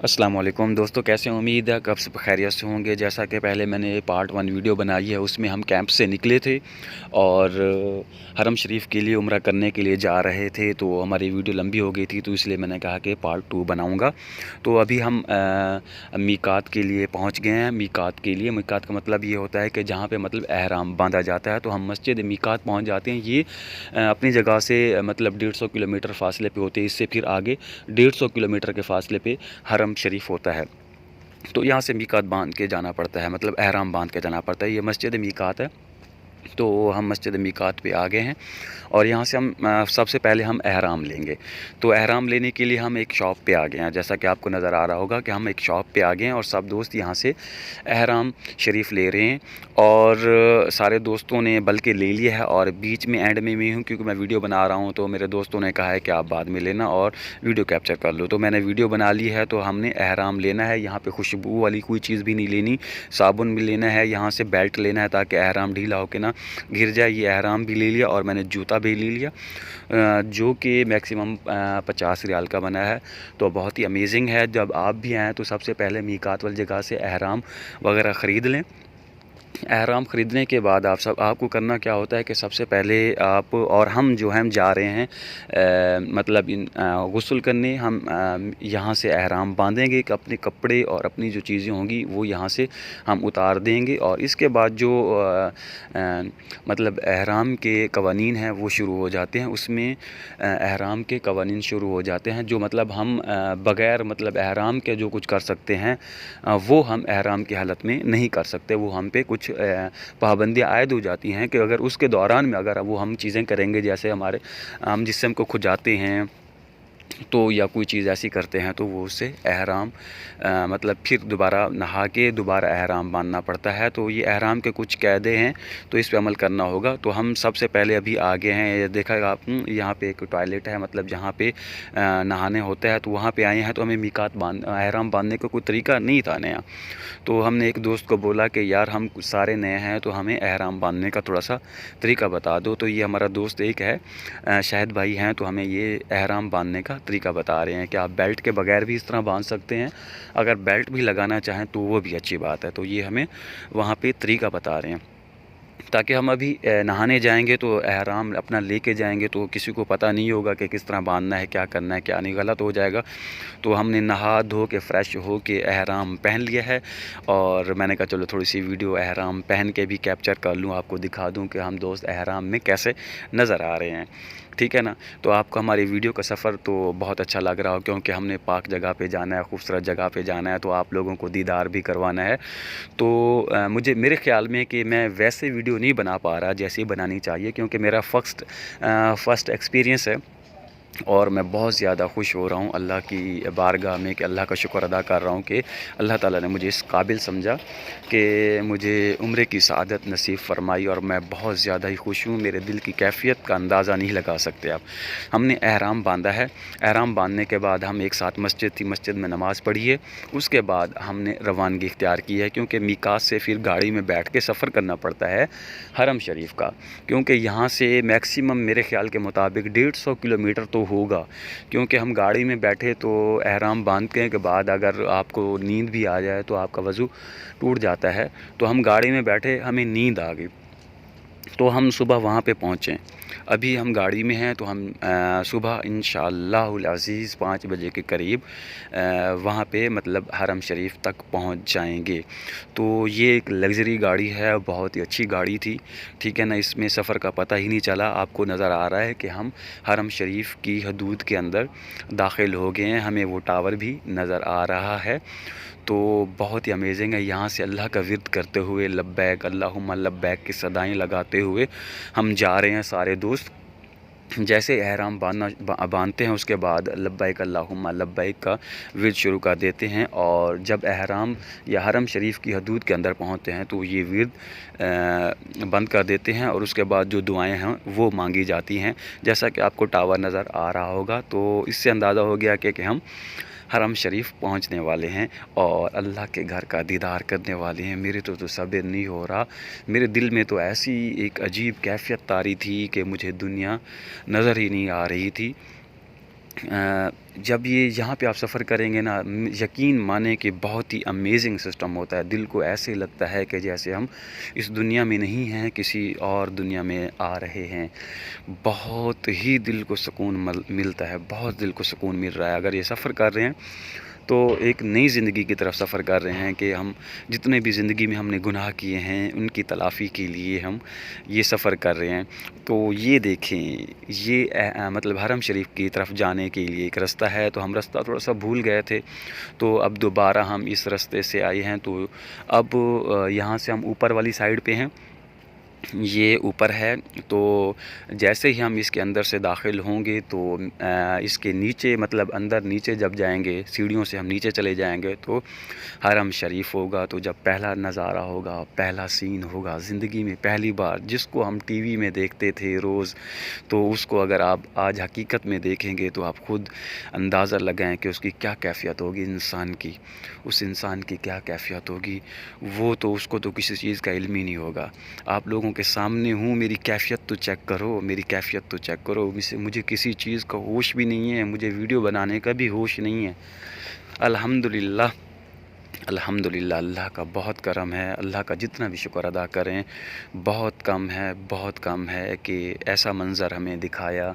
अस्सलाम वालेकुम दोस्तों, कैसे हैं? उम्मीद है कब सब खैरियत से होंगे। जैसा कि पहले मैंने पार्ट 1 वीडियो बनाई है, उसमें हम कैंप से निकले थे और हरम शरीफ के लिए उम्रा करने के लिए जा रहे थे। तो हमारी वीडियो लंबी हो गई थी, तो इसलिए मैंने कहा कि पार्ट 2 बनाऊंगा। तो अभी हम मीकात के लिए पहुंच गए हैं। मीकात का मतलब ये होता है कि जहाँ पे मतलब एहराम बांधा जाता है। तो हम मस्जिद मीकात पहुँच जाते हैं। ये अपनी जगह से मतलब 150 किलोमीटर फासले पे होते हैं। इससे फिर आगे 150 किलोमीटर के फासले पे हरम शरीफ होता है। तो यहाँ से मीकात बांध के जाना पड़ता है, मतलब एहराम बांध के जाना पड़ता है। ये मस्जिद मीकात है। तो हम मस्जिद मीकात पे आ गए हैं और यहाँ से हम सबसे पहले हम एहराम लेंगे। तो एहराम लेने के लिए हम एक शॉप पे आ गए हैं। जैसा कि आपको नज़र आ रहा होगा कि हम एक शॉप पे आ गए हैं और सब दोस्त यहाँ से एहराम शरीफ ले रहे हैं। और सारे दोस्तों ने बल्कि ले लिया है और बीच में एंड में हूँ, क्योंकि मैं वीडियो बना रहा हूँ। तो मेरे दोस्तों ने कहा है कि आप बाद में लेना और वीडियो कैप्चर कर लो। तो मैंने वीडियो बना ली है। तो हमने एहराम लेना है। यहाँ पे खुशबू वाली कोई चीज़ भी नहीं लेनी, साबुन भी लेना है। यहाँ से बेल्ट लेना है ताकि एहराम ढीला होकर ना गिर जाए। ये एहराम भी ले लिया और मैंने जूता भी ले लिया, जो कि मैक्सिमम 50 रियाल का बना है। तो बहुत ही अमेजिंग है। जब आप भी आएँ तो सबसे पहले मीकात वाली जगह से एहराम वगैरह ख़रीद लें। एहराम ख़रीदने के बाद आपको करना क्या होता है कि सबसे पहले आप और हम जो हैं हम जा रहे हैं मतलब गुस्ल करने। हम यहाँ से एहराम बांधेंगे कि अपने कपड़े और अपनी जो चीज़ें होंगी वो यहाँ से हम उतार देंगे। और इसके बाद जो मतलब एहराम के कवानीन हैं वो शुरू हो जाते हैं। उसमें एहराम के कवानीन शुरू हो जाते हैं जो मतलब हम बग़ैर मतलब एहराम के जो कुछ कर सकते हैं वो हम एहराम की हालत में नहीं कर सकते। वो हम पे कुछ पाबंदियाँ आयद हो जाती हैं कि अगर उसके दौरान में अगर वो हम चीज़ें करेंगे, जैसे हम जिस्म को खुजाते हैं तो या कोई चीज़ ऐसी करते हैं, तो वो उससे एहराम मतलब फिर दोबारा नहा के दोबारा एहराम बांधना पड़ता है। तो ये एहराम के कुछ कायदे हैं, तो इस पे अमल करना होगा। तो हम सबसे पहले अभी आगे हैं। ये देखा आप, यहाँ पे एक टॉयलेट है, मतलब जहाँ पे नहाने होता है। तो वहाँ पे आए हैं। तो हमें एहराम बांधने का कोई तरीका नहीं था नया। तो हमने एक दोस्त को बोला कि यार हम सारे नए हैं, तो हमें एहराम बांधने का थोड़ा सा तरीका बता दो। तो ये हमारा दोस्त एक है, शाहिद भाई हैं, तो हमें ये एहराम बांधने का तरीका बता रहे हैं कि आप बेल्ट के बगैर भी इस तरह बांध सकते हैं, अगर बेल्ट भी लगाना चाहें तो वो भी अच्छी बात है। तो ये हमें वहाँ पे तरीका बता रहे हैं, ताकि हम अभी नहाने जाएंगे तो एहराम अपना लेके जाएंगे तो किसी को पता नहीं होगा कि किस तरह बांधना है, क्या करना है, क्या नहीं, गलत हो जाएगा। तो हमने नहा धो के फ़्रेश हो के एहराम पहन लिया है। और मैंने कहा चलो थोड़ी सी वीडियो एहराम पहन के भी कैप्चर कर लूँ, आपको दिखा दूँ कि हम दोस्त एहराम में कैसे नज़र आ रहे हैं। ठीक है ना? तो आपको हमारी वीडियो का सफ़र तो बहुत अच्छा लग रहा हो, क्योंकि हमने पाक जगह पे जाना है, खूबसूरत जगह पे जाना है, तो आप लोगों को दीदार भी करवाना है। तो मुझे मेरे ख़्याल में कि मैं वैसे वीडियो नहीं बना पा रहा जैसी बनानी चाहिए, क्योंकि मेरा फ़र्स्ट एक्सपीरियंस है। और मैं बहुत ज़्यादा खुश हो रहा हूँ अल्लाह की बारगाह में, कि अल्लाह का शुक्र अदा कर रहा हूँ कि अल्लाह ताला ने मुझे इस काबिल समझा कि मुझे उम्रे की सआदत नसीब फ़रमाई। और मैं बहुत ज़्यादा ही खुश हूँ। मेरे दिल की कैफ़ियत का अंदाज़ा नहीं लगा सकते आप। हमने एहराम बांधा है। एहराम बांधने के बाद हम एक साथ मस्जिद थी, मस्जिद में नमाज़ पढ़ी है। उसके बाद हमने रवानगी इख्तियार की है, क्योंकि मीकात से फिर गाड़ी में बैठ के सफ़र करना पड़ता है हरम शरीफ का, क्योंकि यहाँ से मैक्सिमम मेरे ख़्याल के मुताबिक 150 किलोमीटर तो होगा। क्योंकि हम गाड़ी में बैठे तो एहराम बांधने के बाद अगर आपको नींद भी आ जाए तो आपका वज़ू टूट जाता है। तो हम गाड़ी में बैठे, हमें नींद आ गई, तो हम सुबह वहाँ पे पहुँचे। अभी हम गाड़ी में हैं, तो हम सुबह इंशाअल्लाहुल अज़ीज़ 5 बजे के करीब वहाँ पे मतलब हरम शरीफ तक पहुँच जाएंगे। तो ये एक लग्ज़री गाड़ी है, बहुत ही अच्छी गाड़ी थी। ठीक है ना? इसमें सफ़र का पता ही नहीं चला। आपको नज़र आ रहा है कि हम हरम शरीफ की हदूद के अंदर दाखिल हो गए हैं। हमें वो टावर भी नज़र आ रहा है। तो बहुत ही अमेजिंग है। यहाँ से अल्लाह का विर्द करते हुए लब्बैक अल्लाहुम्मा लब्बैक की सदाएँ लगाते हुए हम जा रहे हैं सारे दोस्त। जैसे एहराम बांधते हैं, उसके बाद लब्बैक अल्लाहुम्मा लब्बैक का विर्द शुरू कर देते हैं। और जब एहराम या हरम शरीफ की हदूद के अंदर पहुँचते हैं तो ये विर्द बंद कर देते हैं और उसके बाद जो दुआएं हैं वो मांगी जाती हैं। जैसा कि आपको टावर नज़र आ रहा होगा, तो इससे अंदाज़ा हो गया कि हम हरम शरीफ पहुंचने वाले हैं और अल्लाह के घर का दीदार करने वाले हैं। मेरे तो सब्र नहीं हो रहा। मेरे दिल में तो ऐसी एक अजीब कैफियत तारी थी कि मुझे दुनिया नज़र ही नहीं आ रही थी। जब ये यहाँ पे आप सफ़र करेंगे ना, यकीन माने कि बहुत ही अमेजिंग सिस्टम होता है। दिल को ऐसे लगता है कि जैसे हम इस दुनिया में नहीं हैं, किसी और दुनिया में आ रहे हैं। बहुत ही दिल को सुकून मिलता है, बहुत दिल को सुकून मिल रहा है। अगर ये सफ़र कर रहे हैं तो एक नई ज़िंदगी की तरफ सफ़र कर रहे हैं कि हम जितने भी ज़िंदगी में हमने गुनाह किए हैं उनकी तलाफ़ी के लिए हम ये सफ़र कर रहे हैं। तो ये देखें, ये मतलब हरम शरीफ की तरफ जाने के लिए एक रास्ता है। तो हम रास्ता थोड़ा सा भूल गए थे, तो अब दोबारा हम इस रास्ते से आए हैं। तो अब यहाँ से हम ऊपर वाली साइड पे हैं, ये ऊपर है। तो जैसे ही हम इसके अंदर से दाखिल होंगे तो इसके नीचे, मतलब अंदर नीचे जब जाएंगे, सीढ़ियों से हम नीचे चले जाएंगे तो हरम शरीफ होगा। तो जब पहला नज़ारा होगा, पहला सीन होगा ज़िंदगी में पहली बार, जिसको हम टीवी में देखते थे रोज़, तो उसको अगर आप आज हकीकत में देखेंगे तो आप ख़ुद अंदाज़ा लगाएं कि उसकी क्या कैफ़ियत होगी इंसान की। उस इंसान की क्या कैफ़ियत होगी, वो तो उसको तो किसी चीज़ का इल्म ही नहीं होगा। आप लोगों के सामने हूँ, मेरी कैफ़ियत तो चेक करो, मेरी कैफ़ियत तो चेक करो। मुझे किसी चीज़ का होश भी नहीं है, मुझे वीडियो बनाने का भी होश नहीं है। अल्हम्दुलिल्लाह, अल्हम्दुलिल्लाह, अल्लाह का बहुत करम है। अल्लाह का जितना भी शुक्र अदा करें बहुत कम है, बहुत कम है कि ऐसा मंज़र हमें दिखाया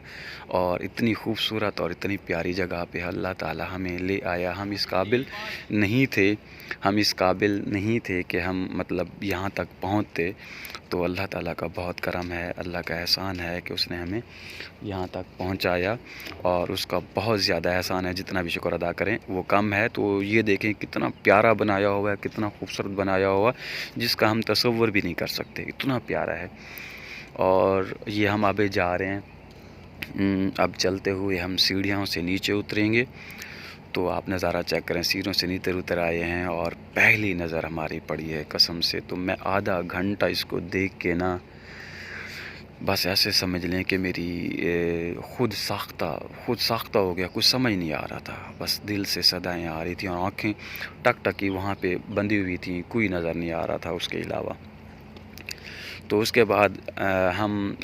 और इतनी खूबसूरत और इतनी प्यारी जगह पे अल्लाह ताला हमें ले आया। हम इस काबिल नहीं थे, हम इस काबिल नहीं थे कि हम मतलब यहाँ तक पहुँचते। तो अल्लाह ताला का बहुत करम है, अल्लाह का एहसान है कि उसने हमें यहाँ तक पहुँचाया, और उसका बहुत ज़्यादा एहसान है। जितना भी शुक्र अदा करें वो कम है। तो ये देखें कितना प्यारा बनाया हुआ है, कितना खूबसूरत बनाया हुआ, जिसका हम तसव्वुर भी नहीं कर सकते, इतना प्यारा है। और ये हम अभी जा रहे हैं, अब चलते हुए हम सीढ़ियों से नीचे उतरेंगे। तो आप नज़ारा चेक करें, सीढ़ियों से नीचे उतर आए हैं और पहली नज़र हमारी पड़ी है कसम से। तो मैं आधा घंटा इसको देख के ना, बस ऐसे समझ लें कि मेरी खुद साख्ता हो गया। कुछ समझ नहीं आ रहा था, बस दिल से सदाएं आ रही थी और आँखें टक टकी वहाँ पे बंधी हुई थी, कोई नज़र नहीं आ रहा था उसके अलावा। तो उसके बाद हम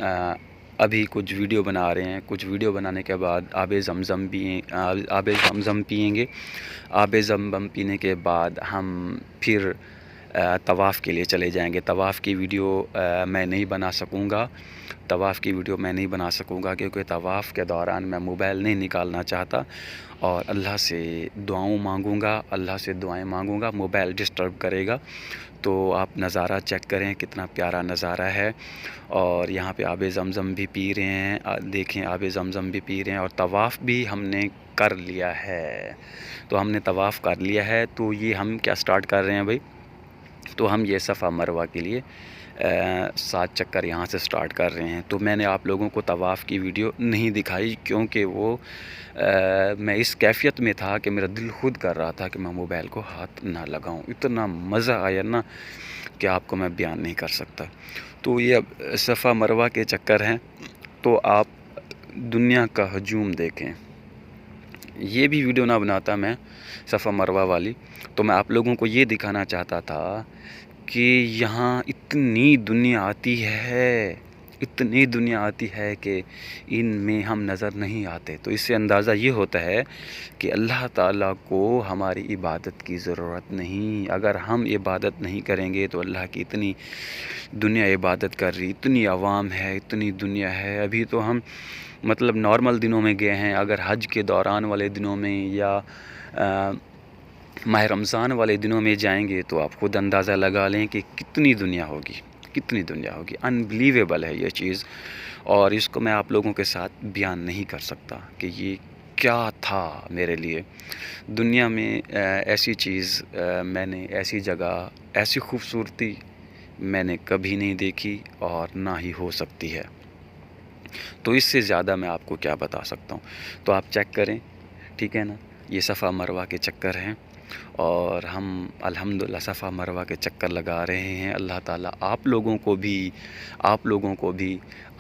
अभी कुछ वीडियो बना रहे हैं। कुछ वीडियो बनाने के बाद आबे ज़मज़म पिएंगे। आबे ज़मज़म पीने के बाद हम फिर तवाफ़ के लिए चले जाएंगे। तवाफ़ की वीडियो मैं नहीं बना सकूँगा, क्योंकि तवाफ़ के दौरान मैं मोबाइल नहीं निकालना चाहता और अल्लाह से दुआएं मांगूँगा, मोबाइल डिस्टर्ब करेगा। तो आप नज़ारा चेक करें, कितना प्यारा नज़ारा है। और यहाँ पे आबे ज़मज़म भी पी रहे हैं, देखें आबे ज़मज़म भी पी रहे हैं। और तवाफ़ भी हमने कर लिया है, तो हमने तवाफ़ कर लिया है। तो ये हम क्या स्टार्ट कर रहे हैं भाई, तो हम ये सफ़ा मरवा के लिए 7 चक्कर यहाँ से स्टार्ट कर रहे हैं। तो मैंने आप लोगों को तवाफ़ की वीडियो नहीं दिखाई, क्योंकि वो मैं इस कैफ़ियत में था कि मेरा दिल खुद कर रहा था कि मैं मोबाइल को हाथ ना लगाऊं। इतना मज़ा आया ना कि आपको मैं बयान नहीं कर सकता। तो ये अब सफ़ा मरवा के चक्कर हैं। तो आप दुनिया का हजूम देखें। ये भी वीडियो ना बनाता मैं सफ़ा मरवा वाली, तो मैं आप लोगों को ये दिखाना चाहता था कि यहाँ इतनी दुनिया आती है कि इनमें हम नज़र नहीं आते। तो इससे अंदाज़ा ये होता है कि अल्लाह ताला को हमारी इबादत की ज़रूरत नहीं। अगर हम इबादत नहीं करेंगे तो अल्लाह की इतनी दुनिया इबादत कर रही, इतनी आवाम है, इतनी दुनिया है। अभी तो हम मतलब नॉर्मल दिनों में गए हैं, अगर हज के दौरान वाले दिनों में या माह रमज़ान वाले दिनों में जाएंगे तो आप खुद अंदाज़ा लगा लें कि कितनी दुनिया होगी। अनबिलीवेबल है ये चीज़, और इसको मैं आप लोगों के साथ बयान नहीं कर सकता कि ये क्या था मेरे लिए। दुनिया में ऐसी चीज़ मैंने, ऐसी जगह, ऐसी खूबसूरती मैंने कभी नहीं देखी और ना ही हो सकती है। तो इससे ज़्यादा मैं आपको क्या बता सकता हूँ। तो आप चेक करें, ठीक है ना। ये सफ़ा मरवा के चक्कर हैं और हम अल्हम्दुलिल्लाह सफ़ा मरवा के चक्कर लगा रहे हैं। अल्लाह ताला आप लोगों को भी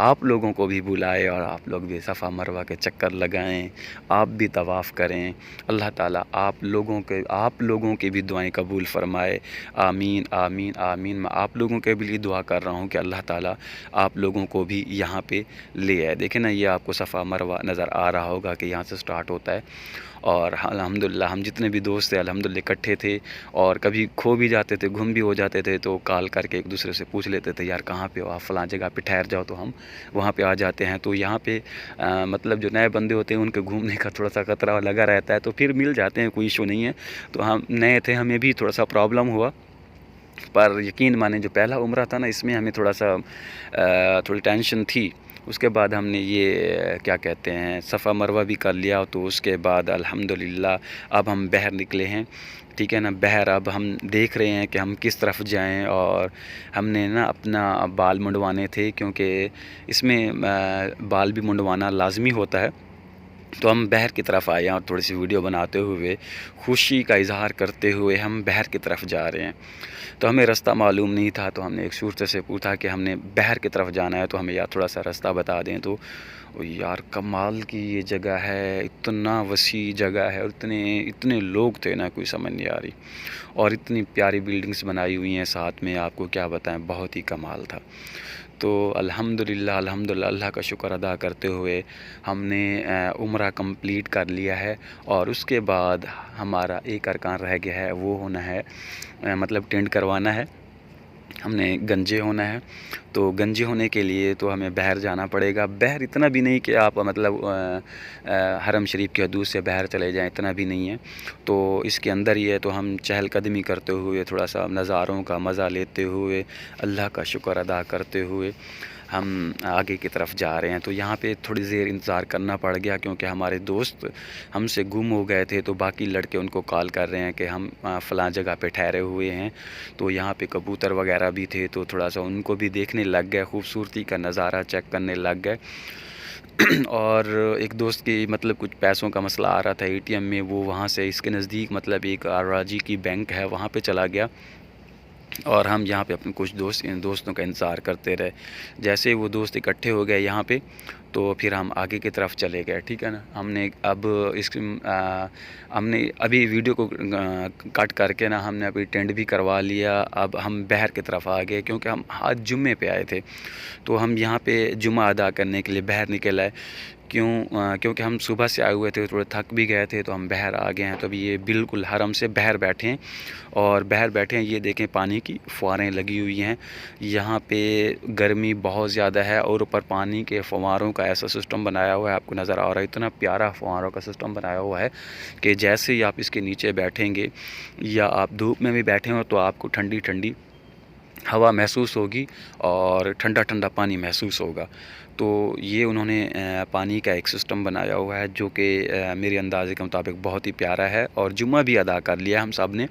آپ لوگوں کو بھی بلائے اور آپ لوگ بھی صفا مروہ کے چکر لگائیں، آپ بھی طواف کریں۔ اللہ تعالیٰ آپ لوگوں کی بھی دعائیں قبول فرمائے، آمین آمین آمین۔ میں آپ لوگوں کے بھی لیے دعا کر رہا ہوں کہ اللہ تعالیٰ آپ لوگوں کو بھی یہاں پہ لے آئے۔ دیکھیں نا، یہ آپ کو صفا مروہ نظر آ رہا ہوگا کہ یہاں سے سٹارٹ ہوتا ہے، اور الحمدللہ ہم جتنے بھی دوست تھے الحمدللہ اکٹھے تھے، اور کبھی کھو بھی جاتے تھے، گم بھی ہو جاتے تھے، تو کال کر کے ایک دوسرے سے پوچھ لیتے تھے، یار کہاں پہ ہو آپ؟ فلاں جگہ پہ ٹھہر جاؤ، تو ہم وہاں پہ آ جاتے ہیں۔ تو یہاں پہ مطلب جو نئے بندے ہوتے ہیں ان کے گھومنے کا تھوڑا سا خطرہ لگا رہتا ہے، تو پھر مل جاتے ہیں، کوئی ایشو نہیں ہے۔ تو ہم نئے تھے، ہمیں بھی تھوڑا سا پرابلم ہوا، پر یقین مانیں جو پہلا عمرہ تھا نا، اس میں ہمیں تھوڑا سا تھوڑی ٹینشن تھی۔ اس کے بعد ہم نے یہ کیا کہتے ہیں صفا مروہ بھی کر لیا، تو اس کے بعد الحمدللہ اب ہم باہر نکلے ہیں، ٹھیک ہے نا۔ باہر اب ہم دیکھ رہے ہیں کہ ہم کس طرف جائیں، اور ہم نے نا اپنا بال منڈوانے تھے، کیونکہ اس میں بال بھی منڈوانا لازمی ہوتا ہے۔ تو ہم بحر کی طرف آئے ہیں، اور تھوڑی سی ویڈیو بناتے ہوئے، خوشی کا اظہار کرتے ہوئے ہم بحر کی طرف جا رہے ہیں۔ تو ہمیں رستہ معلوم نہیں تھا، تو ہم نے ایک صورت سے پوچھا کہ ہم نے بحر کی طرف جانا ہے، تو ہمیں یار تھوڑا سا رستہ بتا دیں۔ تو یار کمال کی یہ جگہ ہے، اتنا وسیع جگہ ہے، اور اتنے لوگ تھے نا، کوئی سمجھ نہیں آ رہی، اور اتنی پیاری بلڈنگز بنائی ہوئی ہیں ساتھ میں، آپ کو کیا بتائیں، بہت ہی کمال تھا۔ تو الحمدللہ اللہ کا شکر ادا کرتے ہوئے ہم نے عمرہ کمپلیٹ کر لیا ہے، اور اس کے بعد ہمارا ایک ارکان رہ گیا ہے، وہ ہونا ہے مطلب ٹینٹ کروانا ہے، ہم نے گنجے ہونا ہے۔ تو گنجے ہونے کے لیے تو ہمیں باہر جانا پڑے گا، باہر اتنا بھی نہیں کہ آپ مطلب حرم شریف کی حدود سے باہر چلے جائیں، اتنا بھی نہیں ہے، تو اس کے اندر ہی ہے۔ تو ہم چہل قدمی کرتے ہوئے، تھوڑا سا نظاروں کا مزہ لیتے ہوئے، اللہ کا شکر ادا کرتے ہوئے ہم آگے کی طرف جا رہے ہیں۔ تو یہاں پہ تھوڑی دیر انتظار کرنا پڑ گیا، کیونکہ ہمارے دوست ہم سے گم ہو گئے تھے، تو باقی لڑکے ان کو کال کر رہے ہیں کہ ہم فلاں جگہ پہ ٹھہرے ہوئے ہیں۔ تو یہاں پہ کبوتر وغیرہ بھی تھے، تو تھوڑا سا ان کو بھی دیکھنے لگ گئے، خوبصورتی کا نظارہ چیک کرنے لگ گئے۔ اور ایک دوست کی مطلب کچھ پیسوں کا مسئلہ آ رہا تھا اے ٹی ایم میں، وہ وہاں سے اس کے نزدیک مطلب ایک راجی کی بینک ہے، وہاں پہ چلا گیا، اور ہم یہاں پہ اپنے کچھ دوستوں کا انتظار کرتے رہے۔ جیسے وہ دوست اکٹھے ہو گئے یہاں پہ، تو پھر ہم آگے کی طرف چلے گئے، ٹھیک ہے نا۔ ہم نے ابھی ویڈیو کو کٹ کر کے نا، ہم نے ابھی ٹینٹ بھی کروا لیا۔ اب ہم باہر کی طرف آ گئے، کیونکہ ہم آج جمعے پہ آئے تھے، تو ہم یہاں پہ جمعہ ادا کرنے کے لیے باہر نکل آئے۔ کیونکہ ہم صبح سے آئے ہوئے تھے، تھوڑے تھک بھی گئے تھے، تو ہم باہر آ گئے ہیں۔ تو ابھی یہ بالکل حرم سے باہر بیٹھے ہیں، اور باہر بیٹھے ہیں، یہ دیکھیں پانی کی فواریں لگی ہوئی ہیں۔ یہاں پہ گرمی بہت زیادہ ہے، اور اوپر پانی کے فواروں کا ایسا سسٹم بنایا ہوا ہے، آپ کو نظر آ رہا ہے، اتنا پیارا فواروں کا سسٹم بنایا ہوا ہے کہ جیسے ہی آپ اس کے نیچے بیٹھیں گے، یا آپ دھوپ میں بھی بیٹھے ہوں، تو آپ کو ٹھنڈی ٹھنڈی ہوا محسوس ہوگی، اور ٹھنڈا ٹھنڈا پانی محسوس ہوگا۔ تو یہ انہوں نے پانی کا ایک سسٹم بنایا ہوا ہے، جو کہ میرے اندازے کے مطابق بہت ہی پیارا ہے۔ اور جمعہ بھی ادا کر لیا ہم سب نے۔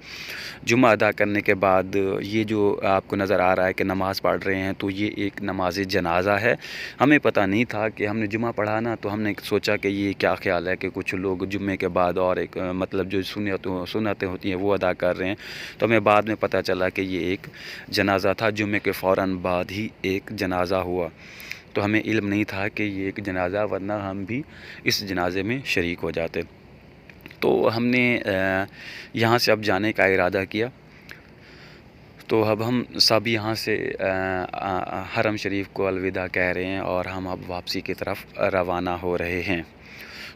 جمعہ ادا کرنے کے بعد یہ جو آپ کو نظر آ رہا ہے کہ نماز پڑھ رہے ہیں، تو یہ ایک نماز جنازہ ہے۔ ہمیں پتہ نہیں تھا کہ ہم نے جمعہ پڑھا نا، تو ہم نے سوچا کہ یہ کیا خیال ہے کہ کچھ لوگ جمعے کے بعد اور ایک مطلب جو سنتیں ہوتی ہیں وہ ادا کر رہے ہیں۔ تو ہمیں بعد میں پتہ چلا کہ یہ ایک جنازہ تھا، جمعے کے فوراً بعد ہی ایک جنازہ ہوا۔ تو ہمیں علم نہیں تھا کہ یہ ایک جنازہ، ورنہ ہم بھی اس جنازے میں شریک ہو جاتے۔ تو ہم نے یہاں سے اب جانے کا ارادہ کیا، تو اب ہم سب یہاں سے حرم شریف کو الوداع کہہ رہے ہیں، اور ہم اب واپسی کی طرف روانہ ہو رہے ہیں۔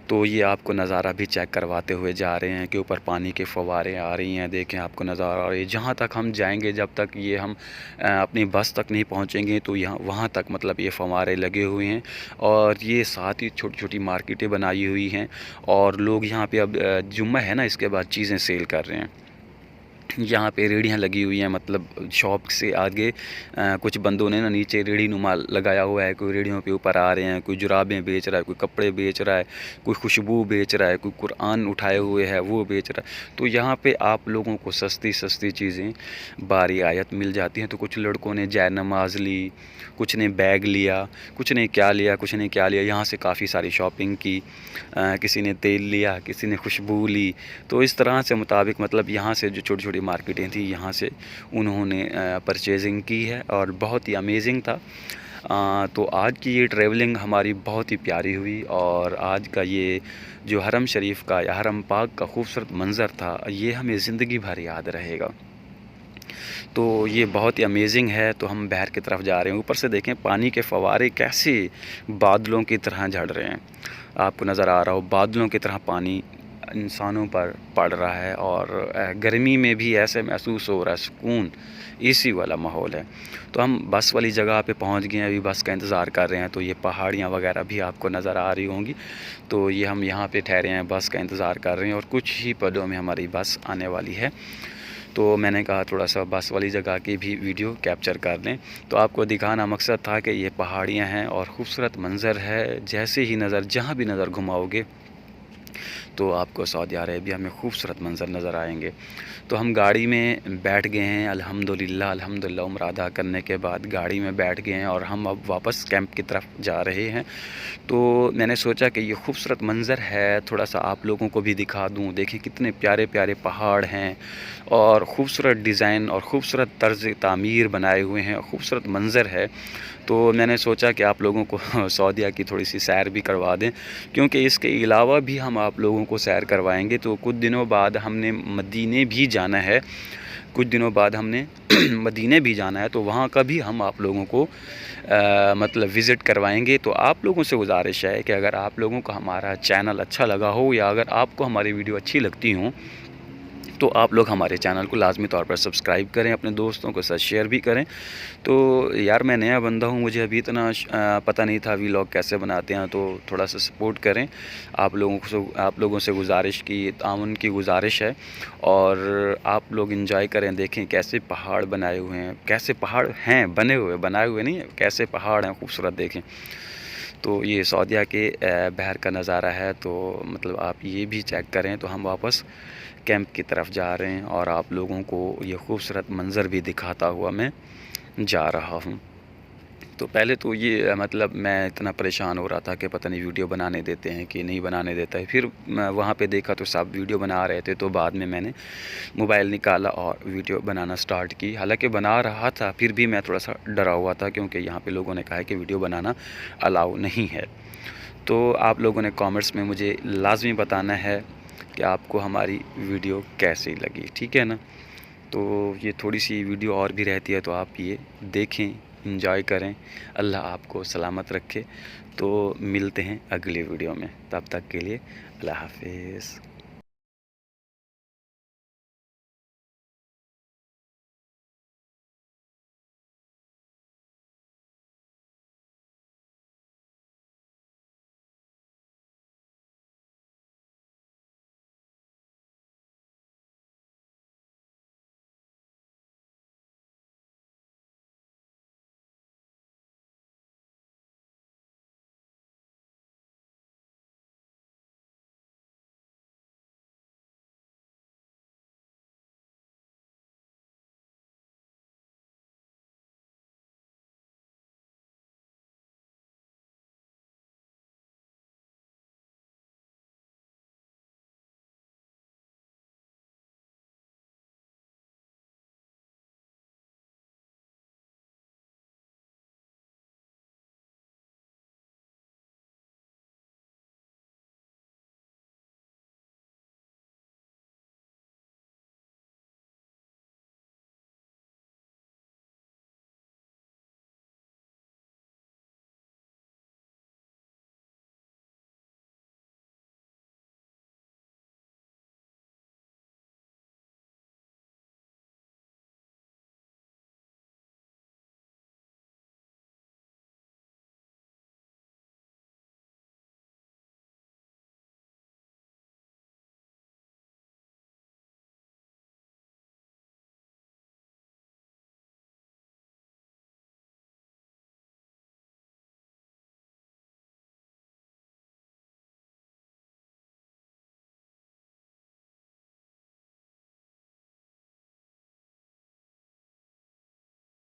تو یہ آپ کو نظارہ بھی چیک کرواتے ہوئے جا رہے ہیں کہ اوپر پانی کے فوارے آ رہی ہیں، دیکھیں آپ کو نظارہ آ رہی ہے۔ جہاں تک ہم جائیں گے، جب تک یہ ہم اپنی بس تک نہیں پہنچیں گے، تو وہاں تک مطلب یہ فوارے لگے ہوئے ہیں، اور یہ ساتھ ہی چھوٹی چھوٹی مارکیٹیں بنائی ہوئی ہیں، اور لوگ یہاں پہ اب جمعہ ہے نا، اس کے بعد چیزیں سیل کر رہے ہیں۔ یہاں پہ ریڑیاں لگی ہوئی ہیں، مطلب شاپ سے آگے کچھ بندوں نے نا نیچے ریڑھی نما لگایا ہوا ہے، کوئی ریڑھیوں پہ اوپر آ رہے ہیں، کوئی جرابیں بیچ رہا ہے، کوئی کپڑے بیچ رہا ہے، کوئی خوشبو بیچ رہا ہے، کوئی قرآن اٹھائے ہوئے ہے وہ بیچ رہا ہے۔ تو یہاں پہ آپ لوگوں کو سستی چیزیں باری آیت مل جاتی ہیں۔ تو کچھ لڑکوں نے جائے نماز لی، کچھ نے بیگ لیا، کچھ نے کیا لیا، یہاں سے کافی ساری شاپنگ کی، کسی نے تیل لیا، کسی نے خوشبو لی۔ تو اس طرح سے مطابق مطلب یہاں سے جو چھوٹی چھوٹی مارکیٹیں تھیں، یہاں سے انہوں نے پرچیزنگ کی ہے، اور بہت ہی امیزنگ تھا۔ تو آج کی یہ ٹریولنگ ہماری بہت ہی پیاری ہوئی، اور آج کا یہ جو حرم شریف کا یا حرم پاک کا خوبصورت منظر تھا، یہ ہمیں زندگی بھر یاد رہے گا۔ تو یہ بہت ہی امیزنگ ہے۔ تو ہم بحر کی طرف جا رہے ہیں، اوپر سے دیکھیں پانی کے فوارے کیسے بادلوں کی طرح جھڑ رہے ہیں، آپ کو نظر آ رہا ہو بادلوں کی طرح پانی انسانوں پر پڑ رہا ہے، اور گرمی میں بھی ایسے محسوس ہو رہا ہے، سکون اسی والا ماحول ہے۔ تو ہم بس والی جگہ پہ پہنچ گئے ہیں، ابھی بس کا انتظار کر رہے ہیں۔ تو یہ پہاڑیاں وغیرہ بھی آپ کو نظر آ رہی ہوں گی۔ تو یہ ہم یہاں پہ ٹھہرے ہیں، بس کا انتظار کر رہے ہیں، اور کچھ ہی پلوں میں ہماری بس آنے والی ہے۔ تو میں نے کہا تھوڑا سا بس والی جگہ کی بھی ویڈیو کیپچر کر لیں۔ تو آپ کو دکھانا مقصد تھا کہ یہ پہاڑیاں ہیں اور خوبصورت منظر ہے، جیسے ہی نظر جہاں بھی نظر گھماؤ گے تو آپ کو سعودی عربیہ میں خوبصورت منظر نظر آئیں گے۔ تو ہم گاڑی میں بیٹھ گئے ہیں، الحمدللہ عمرہ ادا کرنے کے بعد گاڑی میں بیٹھ گئے ہیں، اور ہم اب واپس کیمپ کی طرف جا رہے ہیں۔ تو میں نے سوچا کہ یہ خوبصورت منظر ہے، تھوڑا سا آپ لوگوں کو بھی دکھا دوں۔ دیکھیں کتنے پیارے پیارے پہاڑ ہیں، اور خوبصورت ڈیزائن اور خوبصورت طرز تعمیر بنائے ہوئے ہیں، خوبصورت منظر ہے۔ تو میں نے سوچا کہ آپ لوگوں کو سعودیہ کی تھوڑی سی سیر بھی کروا دیں، کیونکہ اس کے علاوہ بھی ہم آپ لوگوں کو سیر کروائیں گے۔ تو کچھ دنوں بعد ہم نے مدینے بھی جانا ہے، مدینے بھی جانا ہے، تو وہاں کا بھی ہم آپ لوگوں کو مطلب وزٹ کروائیں گے۔ تو آپ لوگوں سے گزارش ہے کہ اگر آپ لوگوں کو ہمارا چینل اچھا لگا ہو، یا اگر آپ کو ہماری ویڈیو اچھی لگتی ہوں، تو آپ لوگ ہمارے چینل کو لازمی طور پر سبسکرائب کریں، اپنے دوستوں کے ساتھ شیئر بھی کریں۔ تو یار میں نیا بندہ ہوں، مجھے ابھی اتنا پتہ نہیں تھا ویلاگ کیسے بناتے ہیں، تو تھوڑا سا سپورٹ کریں۔ آپ لوگوں سے گزارش کی، تعاون کی گزارش ہے، اور آپ لوگ انجوائے کریں، دیکھیں کیسے پہاڑ بنائے ہوئے ہیں، کیسے پہاڑ ہیں بنائے ہوئے نہیں ہیں، کیسے پہاڑ ہیں خوبصورت، دیکھیں۔ تو یہ سعودیہ کے بحر کا نظارہ ہے، تو مطلب آپ یہ بھی چیک کریں۔ تو ہم واپس کیمپ کی طرف جا رہے ہیں، اور آپ لوگوں کو یہ خوبصورت منظر بھی دکھاتا ہوا میں جا رہا ہوں۔ تو پہلے تو یہ مطلب میں اتنا پریشان ہو رہا تھا کہ پتہ نہیں ویڈیو بنانے دیتے ہیں کہ نہیں بنانے دیتا ہے۔ پھر وہاں پہ دیکھا تو سب ویڈیو بنا رہے تھے، تو بعد میں نے موبائل نکالا اور ویڈیو بنانا سٹارٹ کی۔ حالانکہ بنا رہا تھا، پھر بھی میں تھوڑا سا ڈرا ہوا تھا، کیونکہ یہاں پہ لوگوں نے کہا ہے کہ ویڈیو بنانا الاؤ نہیں ہے۔ تو آپ لوگوں نے کامنٹس میں مجھے لازمی بتانا ہے کہ آپ کو ہماری ویڈیو کیسی لگی، ٹھیک ہے نا؟ تو یہ تھوڑی سی ویڈیو اور بھی رہتی ہے، تو آپ یہ دیکھیں، انجوائے کریں۔ اللہ آپ کو سلامت رکھے۔ تو ملتے ہیں اگلی ویڈیو میں، تب تک کے لیے اللہ حافظ۔